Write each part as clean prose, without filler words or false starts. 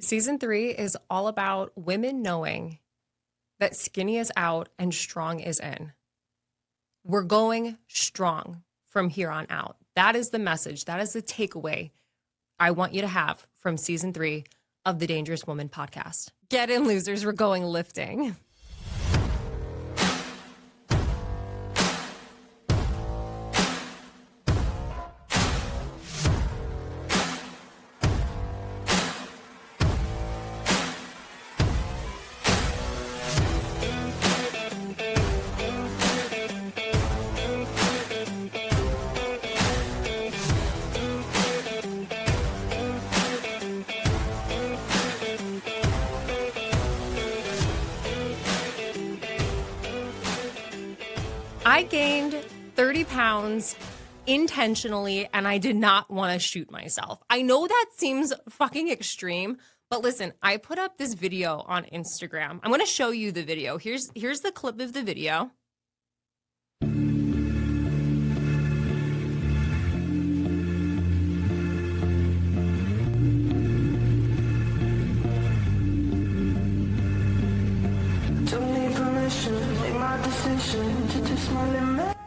Season 3 is all about women knowing that skinny is out and strong is in. We're going strong from here on out. That is the message. That is the takeaway I want you to have from season 3 of the Dangerous Woman podcast. Get in, losers. We're going lifting. I gained 30 pounds intentionally, and I did not want to shoot myself. I know that seems fucking extreme, but listen, I put up this video on Instagram. I'm going to show you the video. Here's the clip of the video.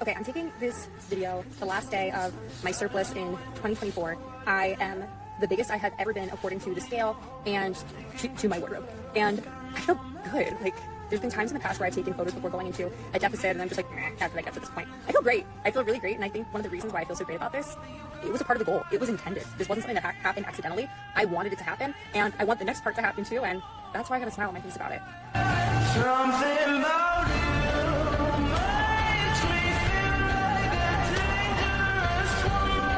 Okay, I'm taking this video the last day of my surplus in 2024. I am the biggest I have ever been according to the scale and to my wardrobe. And I feel good. Like, there's been times in the past where I've taken photos before going into a deficit and I'm just like, how did I get to this point? I feel great. I feel really great. And I think one of the reasons why I feel so great about this, it was a part of the goal. It was intended. This wasn't something that happened accidentally. I wanted it to happen, and I want the next part to happen too, and that's why I got a smile on my face about it. Something about you makes me feel like a dangerous woman.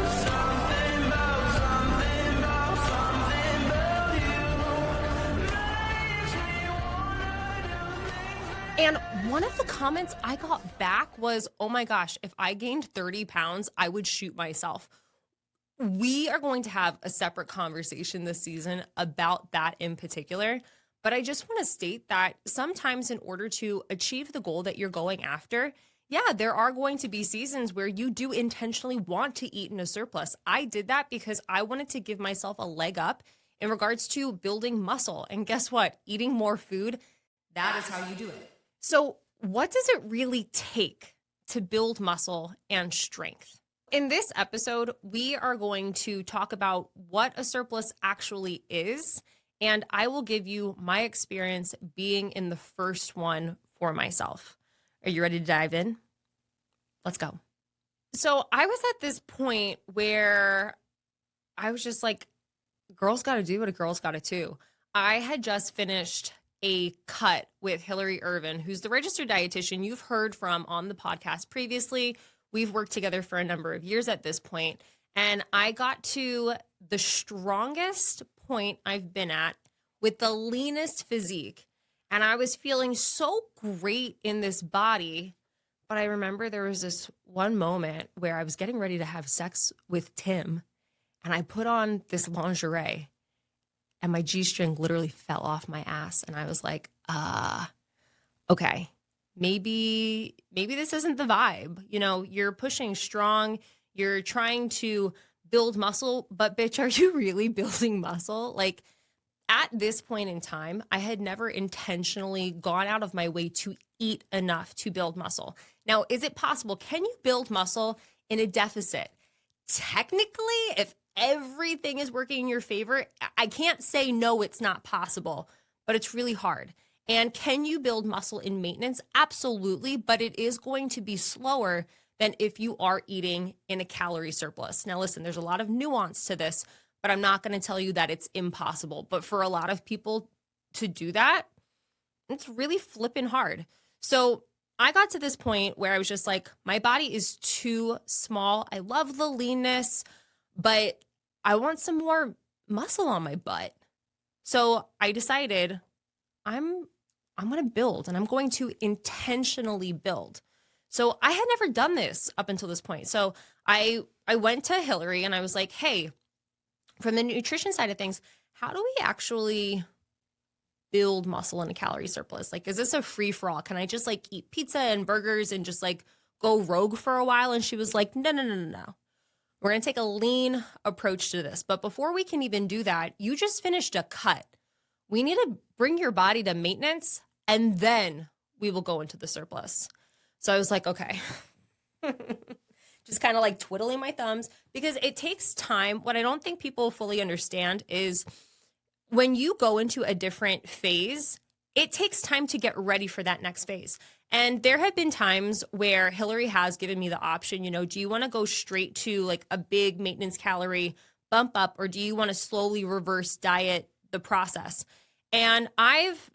Something about you makes me wanna do things. And one of the comments I got back was, oh my gosh, if I gained 30 pounds, I would shoot myself. We are going to have a separate conversation this season about that in particular. But I just want to state that sometimes in order to achieve the goal that you're going after, yeah, there are going to be seasons where you do intentionally want to eat in a surplus. I did that because I wanted to give myself a leg up in regards to building muscle. And guess what? Eating more food, that is how you do it. So what does it really take to build muscle and strength? In this episode, we are going to talk about what a surplus actually is, and I will give you my experience being in the first one for myself. Are you ready to dive in? Let's go. So I was at this point where I was just like, girls got to do what a girl's got to do. I had just finished a cut with Hillary Irvin, who's the registered dietitian you've heard from on the podcast previously. We've worked together for a number of years at this point, and I got to the strongest point I've been at with the leanest physique, and I was feeling so great in this body. But I remember there was this one moment where I was getting ready to have sex with Tim, and I put on this lingerie, and my G-string literally fell off my ass, and I was like, okay. Maybe this isn't the vibe. You know, you're pushing strong, you're trying to build muscle, but bitch, are you really building muscle? Like, at this point in time, I had never intentionally gone out of my way to eat enough to build muscle. Now, is it possible? Can you build muscle in a deficit? Technically, if everything is working in your favor, I can't say no, it's not possible, but it's really hard. And can you build muscle in maintenance? Absolutely, but it is going to be slower than if you are eating in a calorie surplus. Now, listen, there's a lot of nuance to this, but I'm not going to tell you that it's impossible. But for a lot of people to do that, it's really flipping hard. So I got to this point where I was just like, my body is too small. I love the leanness, but I want some more muscle on my butt. So I decided I'm going to build, and I'm going to intentionally build. So I had never done this up until this point. So I went to Hillary and I was like, hey, from the nutrition side of things, how do we actually build muscle in a calorie surplus? Like, is this a free for all? Can I just like eat pizza and burgers and just like go rogue for a while? And she was like, no. We're going to take a lean approach to this. But before we can even do that, you just finished a cut. We need to bring your body to maintenance, and then we will go into the surplus. So I was like, okay. Just kind of like twiddling my thumbs, because it takes time. What I don't think people fully understand is when you go into a different phase, it takes time to get ready for that next phase. And there have been times where Hillary has given me the option, do you want to go straight to like a big maintenance calorie bump up, or do you want to slowly reverse diet the process? And I've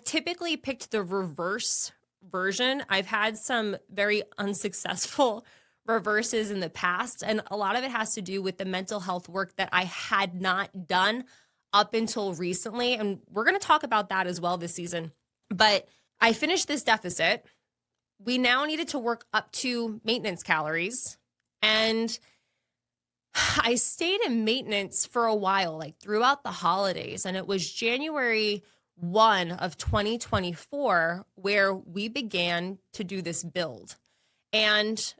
typically picked the reverse version. I've had some very unsuccessful reverses in the past, and a lot of it has to do with the mental health work that I had not done up until recently, and we're going to talk about that as well this season. But I finished this deficit. We now needed to work up to maintenance calories, and I stayed in maintenance for a while, like throughout the holidays, and it was January 1 of 2024 where we began to do this build. And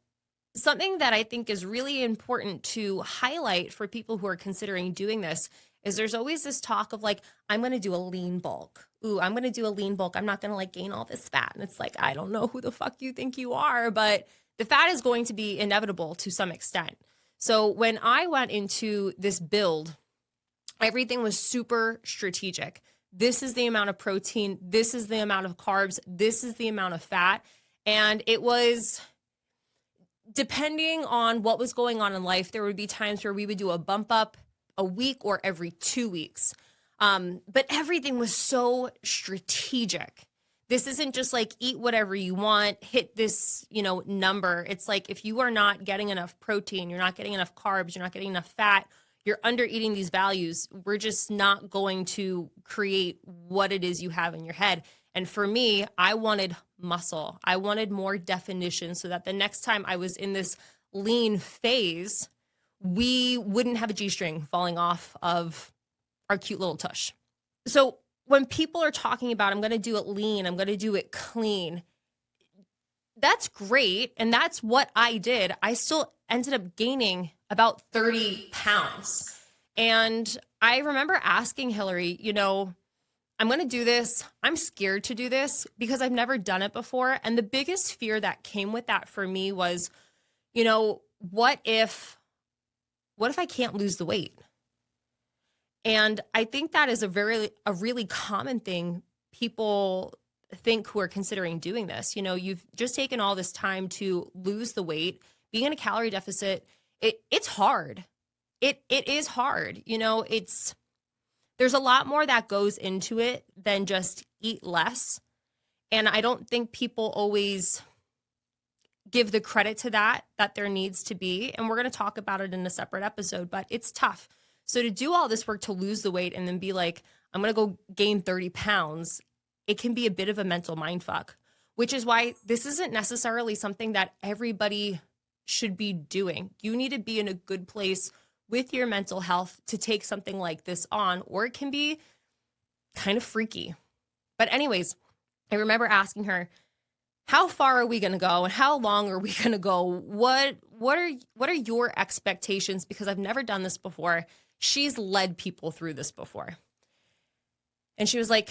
something that I think is really important to highlight for people who are considering doing this is there's always this talk of like, I'm going to do a lean bulk. Ooh, I'm going to do a lean bulk. I'm not going to like gain all this fat. And it's like, I don't know who the fuck you think you are, but the fat is going to be inevitable to some extent. So when I went into this build, everything was super strategic. This is the amount of protein. This is the amount of carbs. This is the amount of fat. And it was, depending on what was going on in life, there would be times where we would do a bump up a week or every 2 weeks. But everything was so strategic. This isn't just like eat whatever you want, hit this, number. It's like if you are not getting enough protein, you're not getting enough carbs, you're not getting enough fat, you're under eating these values, we're just not going to create what it is you have in your head. And for me, I wanted muscle. I wanted more definition so that the next time I was in this lean phase, we wouldn't have a G-string falling off of our cute little tush. So when people are talking about, I'm going to do it lean, I'm going to do it clean, that's great. And that's what I did. I still ended up gaining about 30 pounds. And I remember asking Hillary, I'm going to do this. I'm scared to do this because I've never done it before. And the biggest fear that came with that for me was, what if I can't lose the weight? And I think that is a really common thing people think who are considering doing this. You've just taken all this time to lose the weight. Being in a calorie deficit, it's hard. It is hard. There's a lot more that goes into it than just eat less. And I don't think people always give the credit to that there needs to be. And we're going to talk about it in a separate episode, but it's tough. So to do all this work to lose the weight and then be like, I'm going to go gain 30 pounds, it can be a bit of a mental mindfuck, which is why this isn't necessarily something that everybody should be doing. You need to be in a good place with your mental health to take something like this on, or it can be kind of freaky. But anyways, I remember asking her, how far are we going to go and how long are we going to go? What are your expectations? Because I've never done this before. She's led people through this before. And she was like,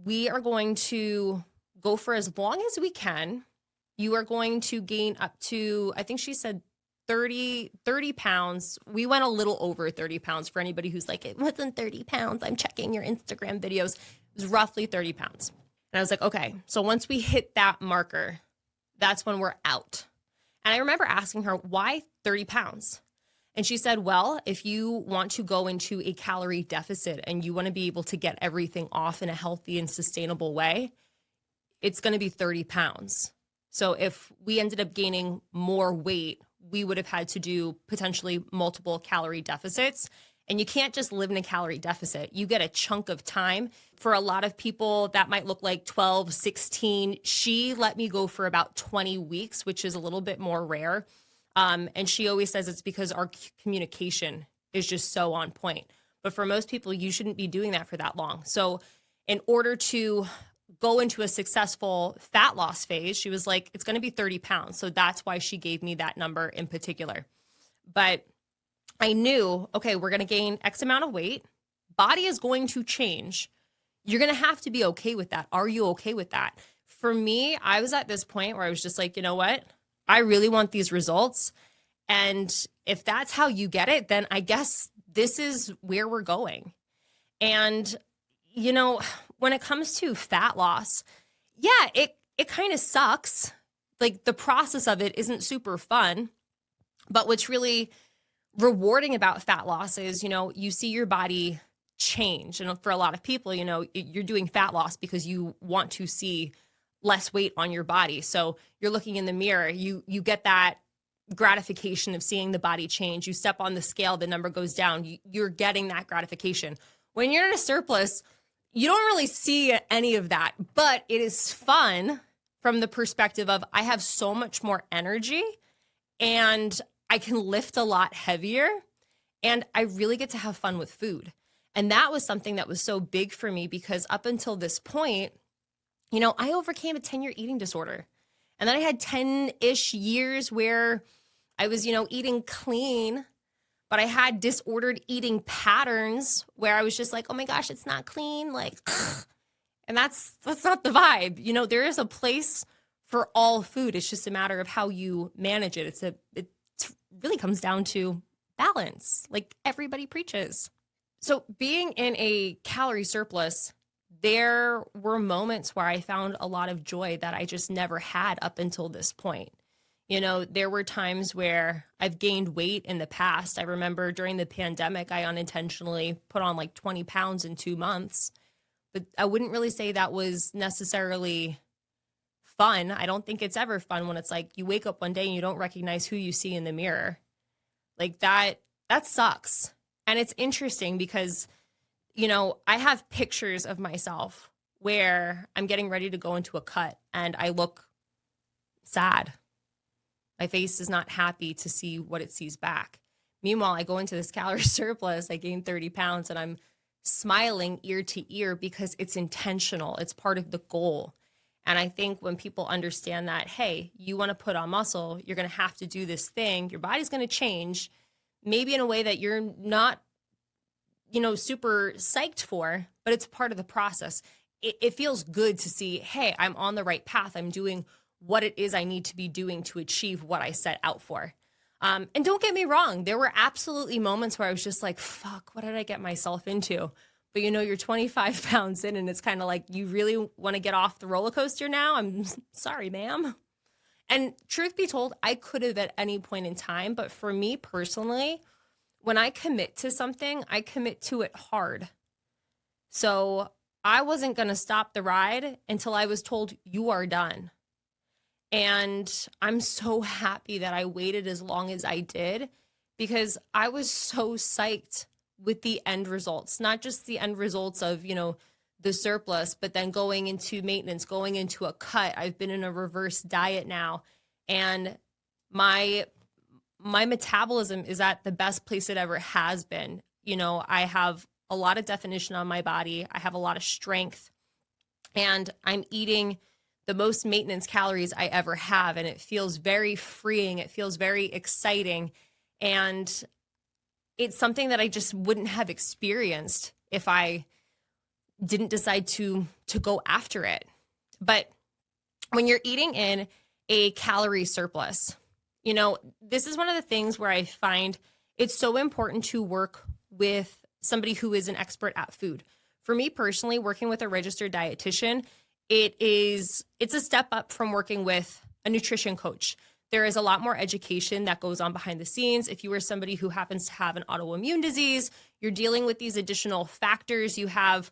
we are going to go for as long as we can. You are going to gain up to, I think she said 30 pounds. We went a little over 30 pounds for anybody who's like, it wasn't 30 pounds. I'm checking your Instagram videos. It was roughly 30 pounds. And I was like, okay, so once we hit that marker, that's when we're out. And I remember asking her, why 30 pounds? And she said, well, if you want to go into a calorie deficit and you want to be able to get everything off in a healthy and sustainable way, it's going to be 30 pounds. So if we ended up gaining more weight, we would have had to do potentially multiple calorie deficits. And you can't just live in a calorie deficit. You get a chunk of time. For a lot of people, that might look like 12, 16. She let me go for about 20 weeks, which is a little bit more rare. And she always says it's because our communication is just so on point. But for most people, you shouldn't be doing that for that long. So in order to go into a successful fat loss phase, she was like, it's going to be 30 pounds. So that's why she gave me that number in particular. But I knew, okay, we're going to gain X amount of weight. Body is going to change. You're going to have to be okay with that. Are you okay with that? For me, I was at this point where I was just like, you know what? I really want these results. And if that's how you get it, then I guess this is where we're going. And, you know, when it comes to fat loss, yeah, it kind of sucks. Like the process of it isn't super fun. But what's really rewarding about fat loss is, you know, you see your body change. And for a lot of people, you know, you're doing fat loss because you want to see less weight on your body. So you're looking in the mirror, you get that gratification of seeing the body change. You step on the scale, the number goes down. You're getting that gratification. When you're in a surplus, you don't really see any of that, but it is fun from the perspective of I have so much more energy and I can lift a lot heavier and I really get to have fun with food. And that was something that was so big for me because up until this point, you know, I overcame a 10-year eating disorder. And then I had 10-ish years where I was, you know, eating clean, but I had disordered eating patterns where I was just like, oh my gosh, it's not clean. Like, and that's not the vibe. You know, there is a place for all food. It's just a matter of how you manage it. It really comes down to balance, like everybody preaches. So being in a calorie surplus, there were moments where I found a lot of joy that I just never had up until this point. You know, there were times where I've gained weight in the past. I remember during the pandemic, I unintentionally put on like 20 pounds in 2 months, but I wouldn't really say that was necessarily fun. I don't think it's ever fun when it's like you wake up one day and you don't recognize who you see in the mirror. Like that sucks. And it's interesting because, you know, I have pictures of myself where I'm getting ready to go into a cut and I look sad. My face is not happy to see what it sees back. Meanwhile, I go into this calorie surplus, I gain 30 pounds and I'm smiling ear to ear because it's intentional. It's part of the goal. And I think when people understand that, hey, you want to put on muscle, you're going to have to do this thing. Your body's going to change, maybe in a way that you're not, you know, super psyched for, but it's part of the process. It feels good to see, hey, I'm on the right path. I'm doing what it is I need to be doing to achieve what I set out for. And don't get me wrong. There were absolutely moments where I was just like, fuck, what did I get myself into? But, you know, you're 25 pounds in and it's kind of like, you really want to get off the roller coaster now? I'm sorry, ma'am. And truth be told, I could have at any point in time. But for me personally, when I commit to something, I commit to it hard. So I wasn't going to stop the ride until I was told you are done. And I'm so happy that I waited as long as I did because I was so psyched with the end results, not just the end results of, you know, the surplus, but then going into maintenance, going into a cut. I've been in a reverse diet now and my metabolism is at the best place it ever has been. You know, I have a lot of definition on my body. I have a lot of strength and I'm eating the most maintenance calories I ever have. And it feels very freeing. It feels very exciting. And it's something that I just wouldn't have experienced if I didn't decide to go after it. But when you're eating in a calorie surplus, you know, this is one of the things where I find it's so important to work with somebody who is an expert at food. For me personally, working with a registered dietitian, it's a step up from working with a nutrition coach. There is a lot more education that goes on behind the scenes. If you are somebody who happens to have an autoimmune disease, you're dealing with these additional factors, you have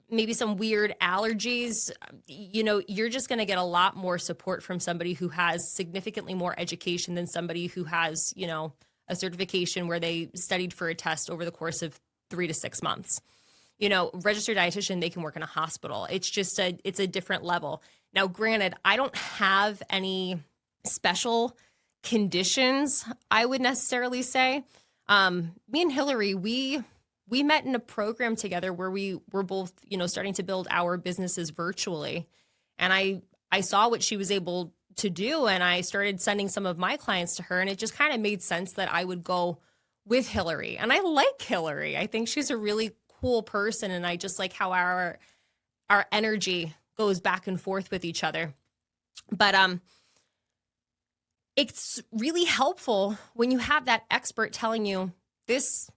maybe some weird allergies, you know, you're just going to get a lot more support from somebody who has significantly more education than somebody who has, you know, a certification where they studied for a test over the course of 3 to 6 months. You know, registered dietitian, they can work in a hospital. It's just it's a different level. Now, granted, I don't have any special conditions, I would necessarily say. Me and Hillary, we met in a program together where we were both, you know, starting to build our businesses virtually. And I saw what she was able to do and I started sending some of my clients to her and it just kind of made sense that I would go with Hillary. And I like Hillary. I think she's a really cool person. And I just like how our energy goes back and forth with each other. But it's really helpful when you have that expert telling you this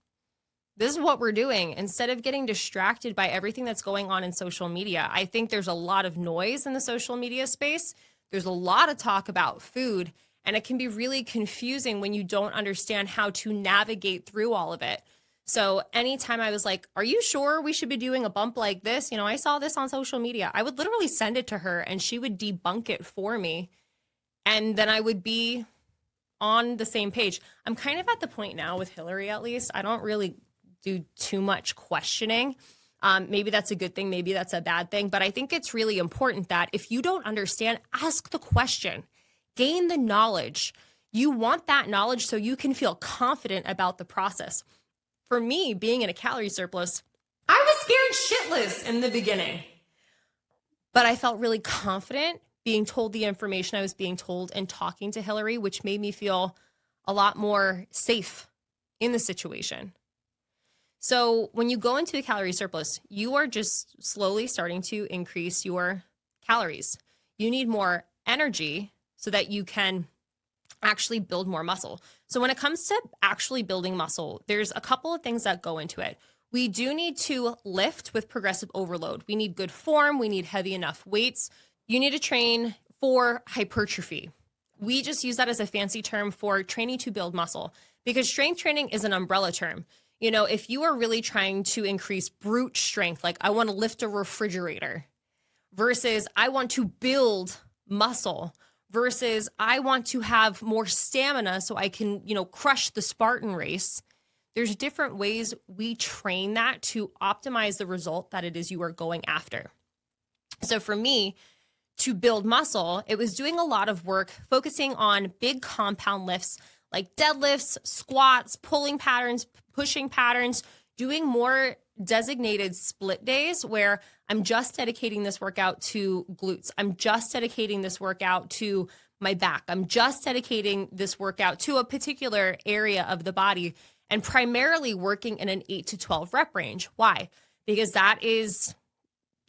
is what we're doing, instead of getting distracted by everything that's going on in social media. I think there's a lot of noise in the social media space. There's a lot of talk about food, and it can be really confusing when you don't understand how to navigate through all of it. So anytime I was like, are you sure we should be doing a bump like this? You know, I saw this on social media. I would literally send it to her and she would debunk it for me. And then I would be on the same page. I'm kind of at the point now with Hillary, at least. I don't really do too much questioning. Maybe that's a good thing. Maybe that's a bad thing. But I think it's really important that if you don't understand, ask the question, gain the knowledge. You want that knowledge so you can feel confident about the process. For me, being in a calorie surplus, I was scared shitless in the beginning. But I felt really confident being told the information I was being told and talking to Hillary, which made me feel a lot more safe in the situation. So when you go into a calorie surplus, you are just slowly starting to increase your calories. You need more energy so that you can actually build more muscle. So when it comes to actually building muscle, there's a couple of things that go into it. We do need to lift with progressive overload. We need good form. We need heavy enough weights. You need to train for hypertrophy. We just use that as a fancy term for training to build muscle, because strength training is an umbrella term. You know, if you are really trying to increase brute strength, like I want to lift a refrigerator versus I want to build muscle versus I want to have more stamina so I can, you know, crush the Spartan race. There's different ways we train that to optimize the result that it is you are going after. So for me, to build muscle, it was doing a lot of work focusing on big compound lifts like deadlifts, squats, pulling patterns, pushing patterns, doing more designated split days where I'm just dedicating this workout to glutes. I'm just dedicating this workout to my back. I'm just dedicating this workout to a particular area of the body and primarily working in an 8 to 12 rep range. Why? Because that is,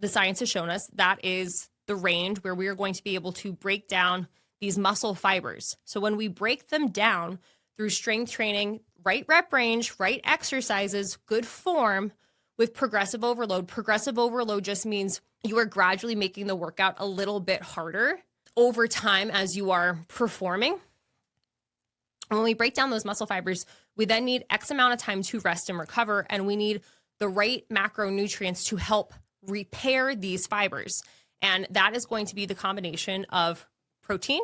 the science has shown us, that is the range where we are going to be able to break down these muscle fibers. So when we break them down through strength training, right rep range, right exercises, good form with progressive overload just means you are gradually making the workout a little bit harder over time as you are performing. And when we break down those muscle fibers, we then need X amount of time to rest and recover, and we need the right macronutrients to help repair these fibers. And that is going to be the combination of protein,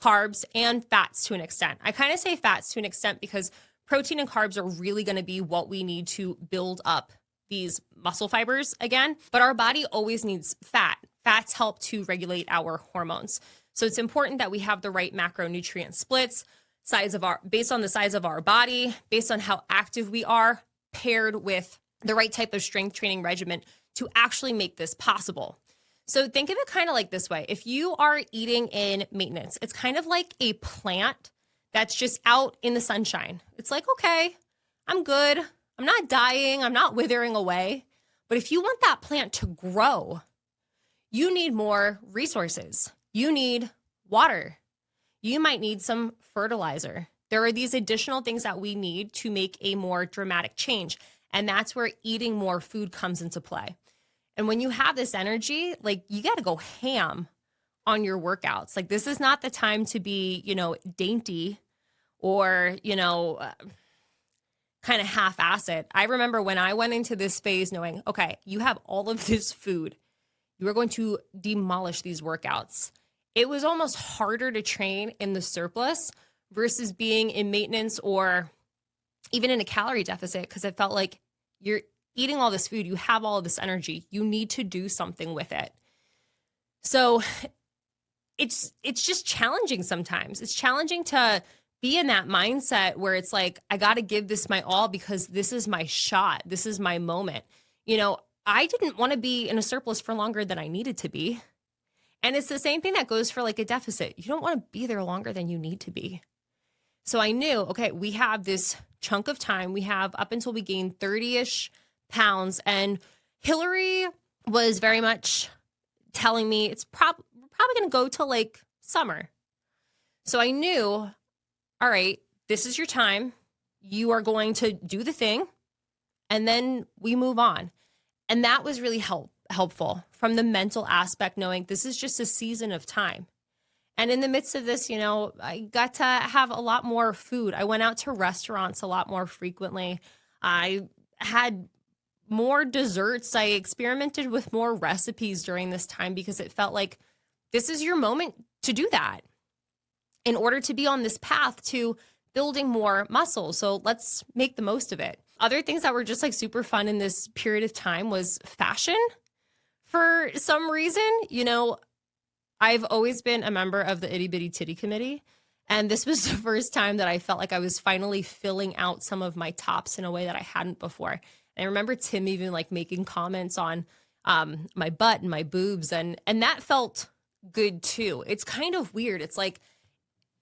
carbs, and fats to an extent. I kind of say fats to an extent because protein and carbs are really going to be what we need to build up these muscle fibers again. But our body always needs fat. Fats help to regulate our hormones. So it's important that we have the right macronutrient splits, based on the size of our body, based on how active we are, paired with the right type of strength training regimen to actually make this possible. So think of it kind of like this way. If you are eating in maintenance, it's kind of like a plant that's just out in the sunshine. It's like, okay, I'm good. I'm not dying. I'm not withering away. But if you want that plant to grow, you need more resources. You need water. You might need some fertilizer. There are these additional things that we need to make a more dramatic change. And that's where eating more food comes into play. And when you have this energy, like you got to go ham on your workouts. Like this is not the time to be, you know, dainty or, you know, kind of half-ass it. I remember when I went into this phase knowing, okay, you have all of this food. You are going to demolish these workouts. It was almost harder to train in the surplus versus being in maintenance or even in a calorie deficit, because it felt like you're eating all this food, you have all of this energy, you need to do something with it. So it's just challenging sometimes. It's challenging to be in that mindset where it's like, I got to give this my all because this is my shot. This is my moment. You know, I didn't want to be in a surplus for longer than I needed to be. And it's the same thing that goes for like a deficit. You don't want to be there longer than you need to be. So I knew, okay, we have this chunk of time. We have up until we gain 30-ish pounds. And Hillary was very much telling me we're probably going to go till like summer. So I knew, all right, this is your time. You are going to do the thing, and then we move on. And that was really helpful from the mental aspect, knowing this is just a season of time. And in the midst of this, I got to have a lot more food. I went out to restaurants a lot more frequently. I had more desserts. I experimented with more recipes during this time because it felt like this is your moment to do that in order to be on this path to building more muscle. So let's make the most of it. Other things that were just like super fun in this period of time was fashion. For some reason, I've always been a member of the Itty Bitty Titty Committee. And this was the first time that I felt like I was finally filling out some of my tops in a way that I hadn't before. And I remember Tim even like making comments on my butt and my boobs. And that felt good too. It's kind of weird. It's like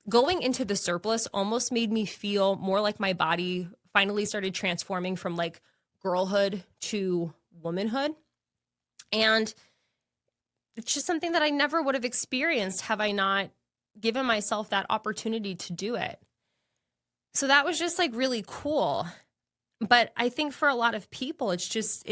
going into the surplus almost made me feel more like my body finally started transforming from like girlhood to womanhood. And it's just something that I never would have experienced have I not given myself that opportunity to do it. So that was just like really cool. But I think for a lot of people, it's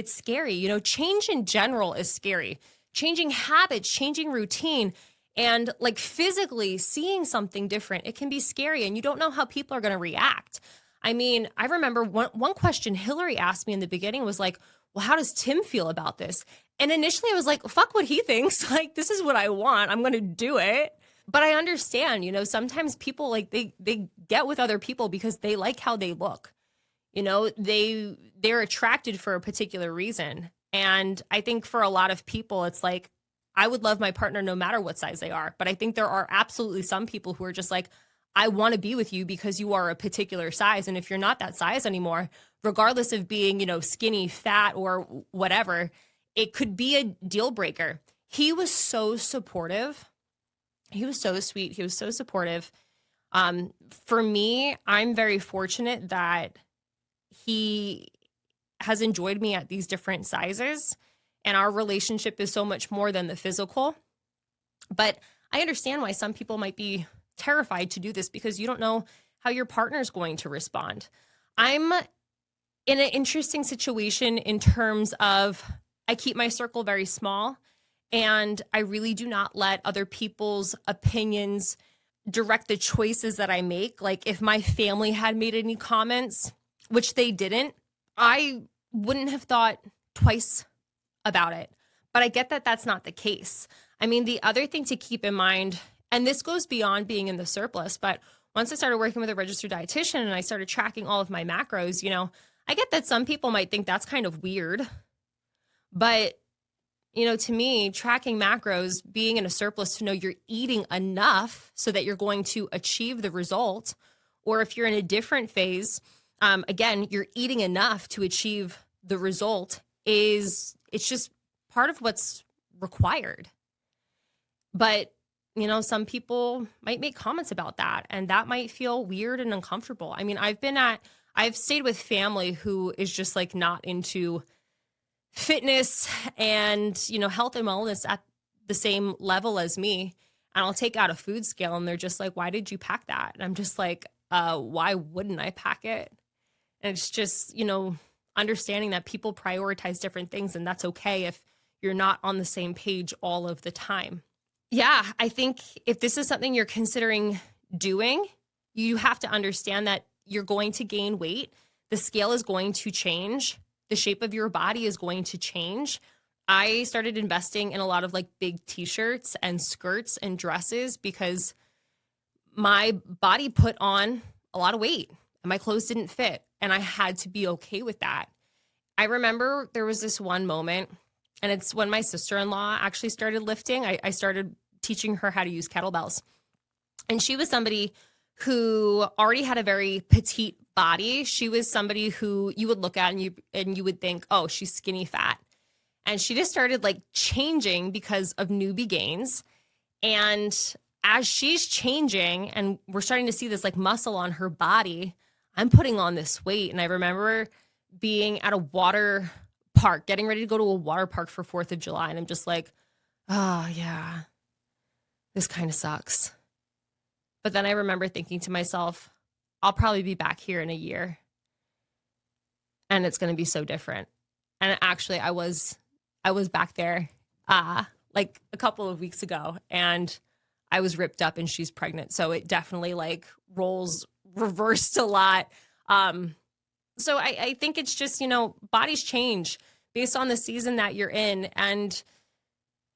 scary. Change in general is scary. Changing habits, changing routine, and like physically seeing something different, it can be scary and you don't know how people are going to react. I mean, I remember one question Hillary asked me in the beginning was like, well, how does Tim feel about this? And initially I was like, fuck what he thinks. Like, this is what I want. I'm going to do it. But I understand, sometimes people like they get with other people because they like how they look. They're attracted for a particular reason. And I think for a lot of people, it's like, I would love my partner no matter what size they are. But I think there are absolutely some people who are just like, I want to be with you because you are a particular size. And if you're not that size anymore, regardless of being, skinny, fat, or whatever, it could be a deal breaker. He was so supportive. He was so sweet. He was so supportive. For me, I'm very fortunate that he has enjoyed me at these different sizes. And our relationship is so much more than the physical. But I understand why some people might be terrified to do this because you don't know how your partner's going to respond. I'm in an interesting situation in terms of I keep my circle very small and I really do not let other people's opinions direct the choices that I make. Like if my family had made any comments, which they didn't, I wouldn't have thought twice about it. But I get that that's not the case. I mean, the other thing to keep in mind, and this goes beyond being in the surplus, but once I started working with a registered dietitian and I started tracking all of my macros, I get that some people might think that's kind of weird. But, to me, tracking macros, being in a surplus to know you're eating enough so that you're going to achieve the result, or if you're in a different phase, again, you're eating enough to achieve the result it's just part of what's required. But, some people might make comments about that and that might feel weird and uncomfortable. I mean, I've stayed with family who is just like not into fitness and, health and wellness at the same level as me. And I'll take out a food scale and they're just like, why did you pack that? And I'm just like, why wouldn't I pack it? And it's just, understanding that people prioritize different things and that's okay if you're not on the same page all of the time. Yeah, I think if this is something you're considering doing, you have to understand that you're going to gain weight. The scale is going to change. The shape of your body is going to change. I started investing in a lot of like big t-shirts and skirts and dresses because my body put on a lot of weight and my clothes didn't fit. And I had to be okay with that. I remember there was this one moment, and it's when my sister-in-law actually started lifting. I started teaching her how to use kettlebells. And she was somebody who already had a very petite body. She was somebody who you would look at and you would think, oh, she's skinny fat. And she just started like changing because of newbie gains. And as she's changing and we're starting to see this like muscle on her body, I'm putting on this weight. And I remember being at a water park, getting ready to go to a water park for 4th of July. And I'm just like, oh, yeah, this kind of sucks. But then I remember thinking to myself, I'll probably be back here in a year and it's going to be so different. And actually, I was back there like a couple of weeks ago and I was ripped up and she's pregnant. So it definitely like roles reversed a lot. So I think it's just, you know, bodies change based on the season that you're in and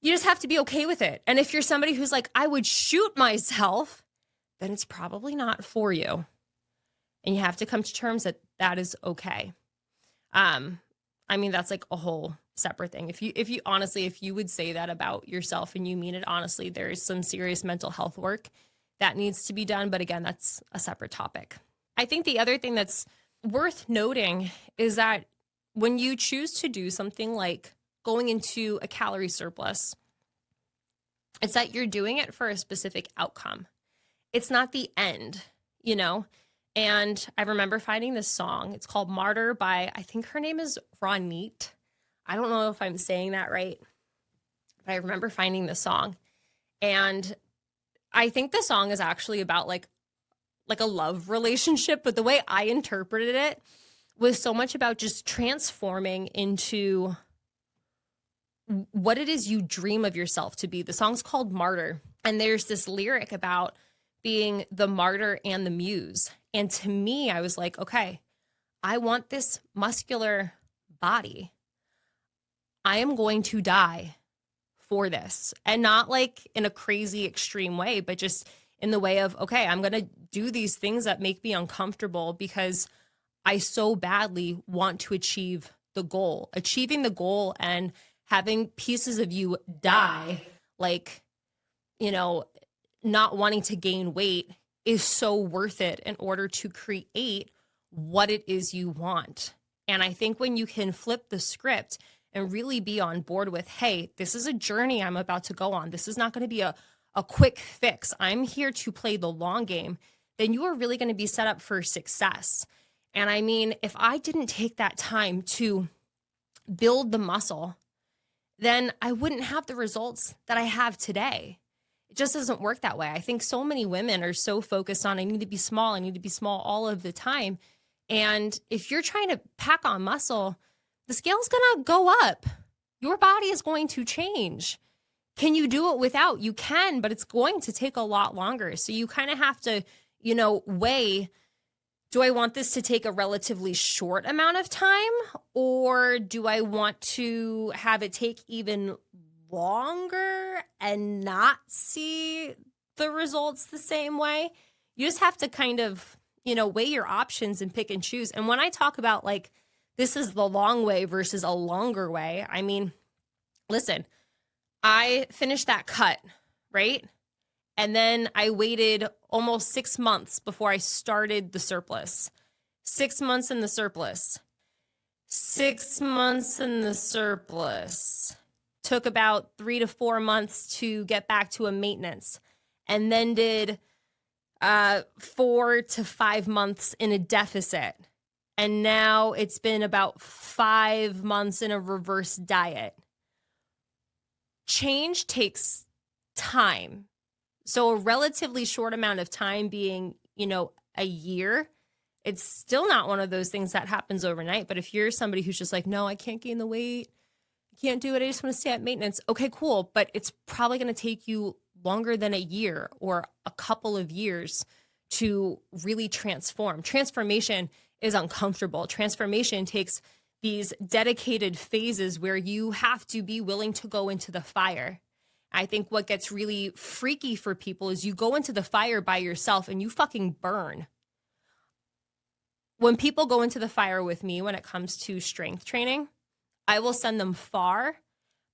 you just have to be okay with it. And if you're somebody who's like, I would shoot myself, then it's probably not for you. And you have to come to terms that that is okay. I mean, that's like a whole separate thing. If you honestly, if you would say that about yourself and you mean it honestly, there is some serious mental health work that needs to be done. But again, that's a separate topic. I think the other thing that's worth noting is that when you choose to do something like going into a calorie surplus, it's that you're doing it for a specific outcome. It's not the end, you know? And I remember finding this song. It's called Martyr by, I think her name is Ronit. I don't know if I'm saying that right, but I remember finding this song. And I think the song is actually about like a love relationship, but the way I interpreted it was so much about just transforming into what it is you dream of yourself to be. The song's called Martyr. And there's this lyric about being the martyr and the muse. And to me, I was like, okay, I want this muscular body. I am going to die for this. And not like in a crazy extreme way, but just in the way of, okay, I'm going to do these things that make me uncomfortable because I so badly want to achieve the goal. Achieving the goal and having pieces of you die, like, you know, not wanting to gain weight is so worth it in order to create what it is you want. And I think when you can flip the script and really be on board with, hey, this is a journey I'm about to go on. This is not going to be a quick fix. I'm here to play the long game. Then you are really going to be set up for success. And I mean, if I didn't take that time to build the muscle, then I wouldn't have the results that I have today. It just doesn't work that way. I think so many women are so focused on, I need to be small all of the time. And if you're trying to pack on muscle, the scale's going to go up. Your body is going to change. Can you do it without? You can, but it's going to take a lot longer. So you kind of have to, you know, weigh, do I want this to take a relatively short amount of time, or do I want to have it take even longer and not see the results the same way? You just have to kind of, you know, weigh your options and pick and choose. And when I talk about like, this is the long way versus a longer way, I mean, listen, I finished that cut, right? And then I waited almost 6 months before I started the surplus. 6 months in the surplus. 6 months in the surplus. Took about 3 to 4 months to get back to a maintenance, and then did 4 to 5 months in a deficit. And now it's been about 5 months in a reverse diet. Change takes time. So a relatively short amount of time being, you know, a year, it's still not one of those things that happens overnight. But if you're somebody who's just like, no, I can't gain the weight, can't do it, I just want to stay at maintenance. Okay, cool. But it's probably going to take you longer than a year or a couple of years to really transform. Transformation is uncomfortable. Transformation takes these dedicated phases where you have to be willing to go into the fire. I think what gets really freaky for people is you go into the fire by yourself and you fucking burn. When people go into the fire with me when it comes to strength training, I will send them far,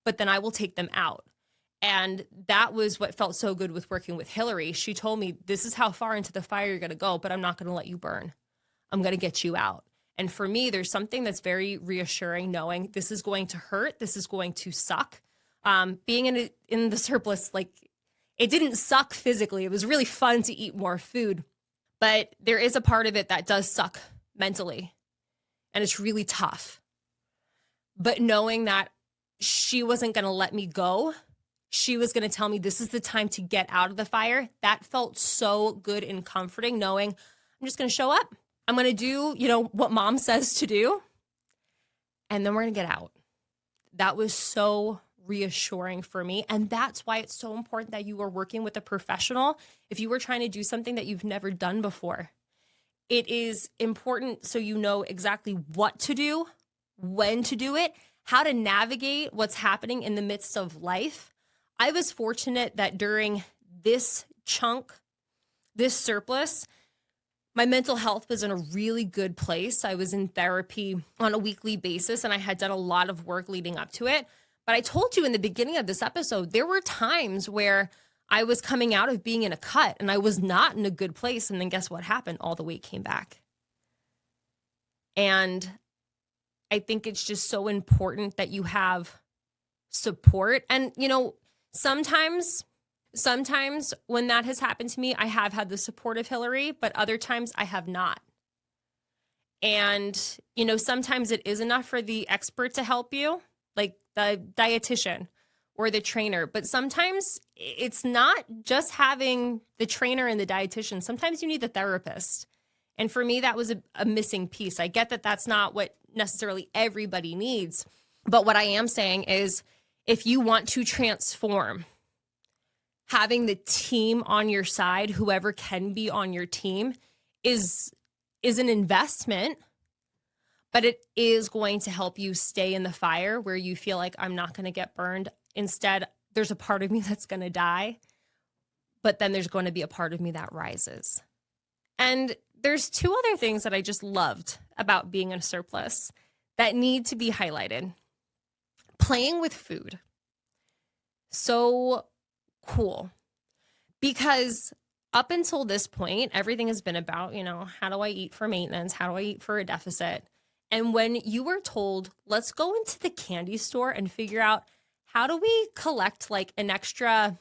but then I will take them out. And that was what felt so good with working with Hillary. She told me, this is how far into the fire you're going to go, but I'm not going to let you burn. I'm going to get you out. And for me, there's something that's very reassuring knowing this is going to hurt. This is going to suck. Being in the surplus, like, It didn't suck physically. It was really fun to eat more food, but there is a part of it that does suck mentally, and it's really tough. But knowing that she wasn't going to let me go, she was going to tell me this is the time to get out of the fire. That felt so good and comforting, knowing I'm just going to show up. I'm going to do, what mom says to do, and then we're going to get out. That was so reassuring for me. And that's why it's so important that you are working with a professional. If you were trying to do something that you've never done before, it is important so you know exactly what to do, when to do it, how to navigate what's happening in the midst of life. I was fortunate that during this surplus, my mental health was in a really good place. I was in therapy on a weekly basis, and I had done a lot of work leading up to it. But I told you in the beginning of this episode, there were times where I was coming out of being in a cut and I was not in a good place. And then guess what happened? All the weight came back. And I think it's just so important that you have support. And, sometimes when that has happened to me, I have had the support of Hillary, but other times I have not. And, sometimes it is enough for the expert to help you, like the dietitian or the trainer. But sometimes it's not just having the trainer and the dietitian. Sometimes you need the therapist. And for me, that was a missing piece. I get that that's not what necessarily everybody needs. But what I am saying is if you want to transform, having the team on your side, whoever can be on your team, is an investment, but it is going to help you stay in the fire where you feel like I'm not going to get burned. Instead, there's a part of me that's going to die, but then there's going to be a part of me that rises. And there's two other things that I just loved about being in a surplus that need to be highlighted. Playing with food. So cool. Because up until this point, everything has been about, how do I eat for maintenance? How do I eat for a deficit? And when you were told, let's go into the candy store and figure out how do we collect like an extra,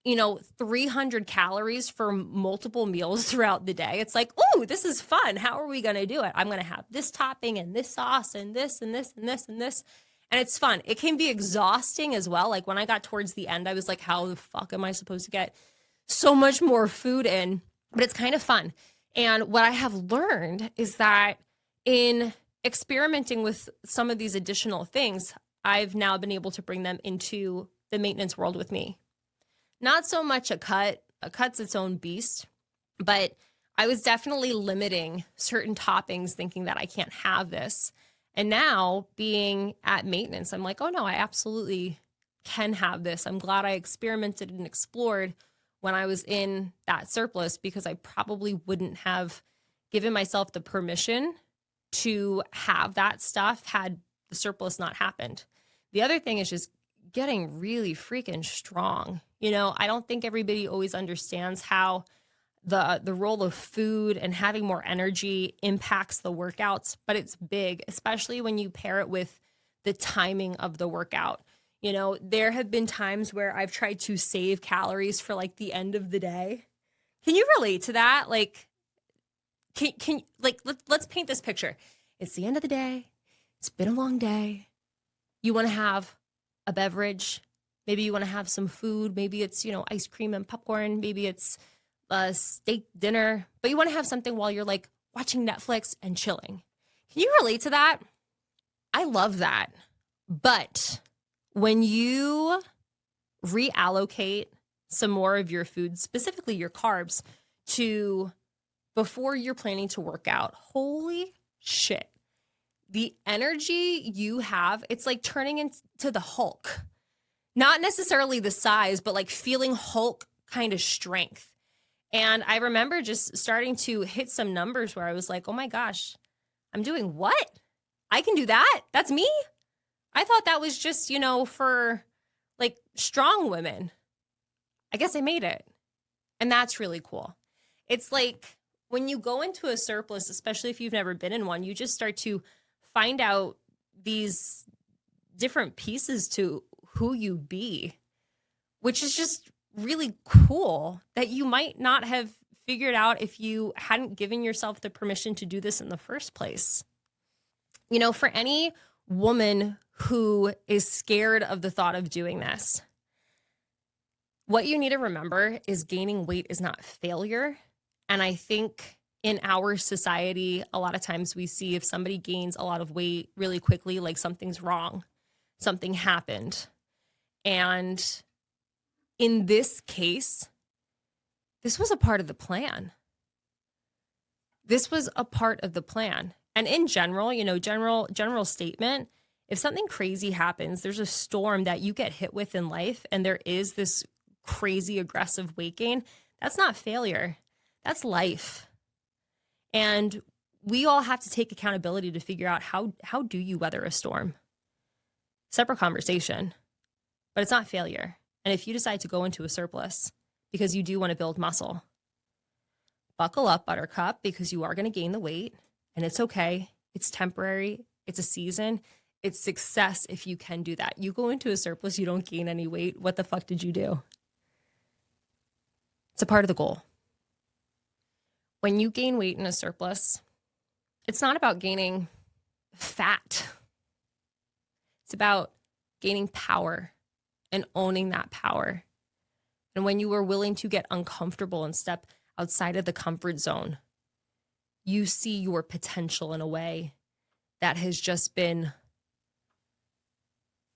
300 calories for multiple meals throughout the day. It's like, ooh, this is fun. How are we going to do it? I'm going to have this topping and this sauce and this and this and this and this. And it's fun. It can be exhausting as well. Like when I got towards the end, I was like, how the fuck am I supposed to get so much more food in? But it's kind of fun. And what I have learned is that in experimenting with some of these additional things, I've now been able to bring them into the maintenance world with me. Not so much a cut. A cut's its own beast, but I was definitely limiting certain toppings thinking that I can't have this. And now being at maintenance, I'm like, oh no, I absolutely can have this. I'm glad I experimented and explored when I was in that surplus because I probably wouldn't have given myself the permission to have that stuff had the surplus not happened. The other thing is just getting really freaking strong. I don't think everybody always understands how the role of food and having more energy impacts the workouts, but it's big, especially when you pair it with the timing of the workout. There have been times where I've tried to save calories for like the end of the day. Can you relate to that? Like, let's paint this picture. It's the end of the day. It's been a long day. You want to have a beverage. Maybe you want to have some food. Maybe it's, ice cream and popcorn. Maybe it's a steak dinner. But you want to have something while you're like watching Netflix and chilling. Can you relate to that? I love that. But when you reallocate some more of your food, specifically your carbs, to before you're planning to work out, holy shit. The energy you have, it's like turning into the Hulk. Not necessarily the size, but like feeling Hulk kind of strength. And I remember just starting to hit some numbers where I was like, oh my gosh, I'm doing what? I can do that? That's me? I thought that was just, for like strong women. I guess I made it. And that's really cool. It's like when you go into a surplus, especially if you've never been in one, you just start to find out these different pieces to who you be. which is just really cool that you might not have figured out if you hadn't given yourself the permission to do this in the first place. You know, for any woman who is scared of the thought of doing this, what you need to remember is gaining weight is not failure. And I think in our society, a lot of times we see if somebody gains a lot of weight really quickly, like something's wrong, something happened. And in this case, this was a part of the plan. This was a part of the plan. And in general, you know, general statement, if something crazy happens, there's a storm that you get hit with in life, and there is this crazy aggressive weight gain, that's not failure. That's life. And we all have to take accountability to figure out how do you weather a storm? Separate conversation, but it's not failure. And if you decide to go into a surplus because you do want to build muscle, buckle up, buttercup, because you are going to gain the weight, and it's okay. It's temporary. It's a season. It's success if you can do that. You go into a surplus, you don't gain any weight. What the fuck did you do? It's a part of the goal. When you gain weight in a surplus, it's not about gaining fat. It's about gaining power and owning that power. And when you are willing to get uncomfortable and step outside of the comfort zone, you see your potential in a way that has just been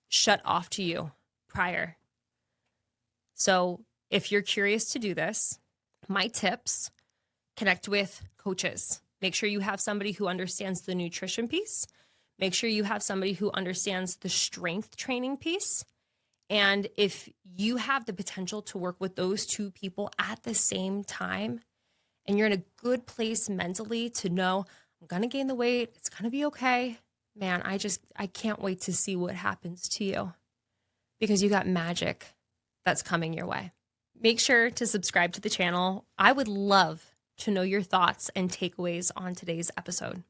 shut off to you prior. So if you're curious to do this, my tips: connect with coaches. Make sure you have somebody who understands the nutrition piece. Make sure you have somebody who understands the strength training piece. And if you have the potential to work with those two people at the same time, and you're in a good place mentally to know, I'm going to gain the weight, it's going to be okay, man, I can't wait to see what happens to you, because you got magic that's coming your way. Make sure to subscribe to the channel. I would love to know your thoughts and takeaways on today's episode.